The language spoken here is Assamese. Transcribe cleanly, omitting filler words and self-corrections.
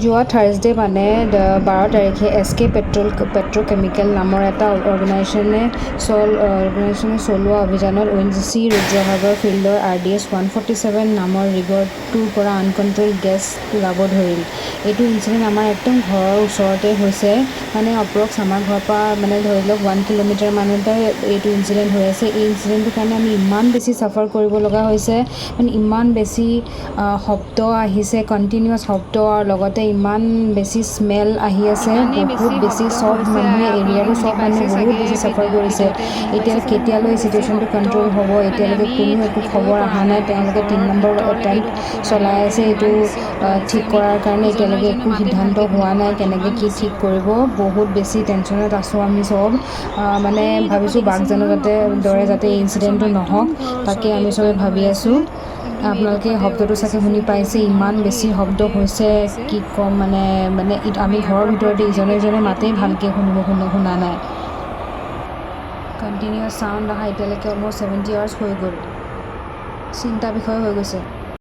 যোৱা থাৰ্ছডে মানে 12 তাৰিখে SK পেট্ৰ'কেমিকেল নামৰ এটা অৰ্গেনাইজেশ্যনে চলোৱা অভিযানত ONGC ৰুদ্ৰসাগৰ ফিল্ডৰ RDS 147 নামৰ ৰিগৰটোৰ পৰা আনকণ্ট্ৰল গেছ ওলাব ধৰিল। এইটো ইনচিডেণ্ট আমাৰ একদম ঘৰৰ ওচৰতে হৈছে, মানে অপ্ৰক্স আমাৰ ঘৰৰ পৰা মানে ধৰি লওক 1 কিলোমিটাৰ মানতে এইটো ইনচিডেণ্ট হৈ আছে। এই ইনচিডেণ্টটোৰ কাৰণে আমি ইমান বেছি চাফাৰ কৰিব লগা হৈছে, মানে ইমান বেছি শব্দ আহিছে, কণ্টিনিউৱাছ শব্দ, আৰু লগতে ইমান বেছি স্মেল আহি আছে, বহুত বেছি। চব মানুহে এৰিয়াৰো চব মানুহে বহুত বেছি চাফাৰ কৰিছে। এতিয়া কেতিয়ালৈ চিটুৱেশ্যনটো কণ্ট্ৰল হ'ব এতিয়ালৈকে কোনো একো খবৰ অহা নাই। তেওঁলোকে 3 নম্বৰ এটেম্প্ট চলাই আছে এইটো ঠিক কৰাৰ কাৰণে। এতিয়ালৈকে একো সিদ্ধান্ত হোৱা নাই কেনেকৈ কি ঠিক কৰিব। বহুত বেছি টেনশ্যনত আছোঁ আমি চব, মানে ভাবিছোঁ বাঘজানৰ দৰে যাতে এই ইনচিডেণ্টটো নহওক, তাকে আমি চবে ভাবি আছোঁ। আপোনালোকে শব্দটো চাগে শুনি পাইছে, ইমান বেছি শব্দ হৈছে, কি ক'ম মানে আমি ঘৰৰ ভিতৰতে ইজনে মাতেই ভালকৈ শুনা নাই। কণ্টিনিউৱাছ চাউণ্ড অহা এতিয়ালৈকে অলম'ষ্ট 70 আৱাৰ্ছ হৈ গ'ল। চিন্তা বিষয় হৈ গৈছে।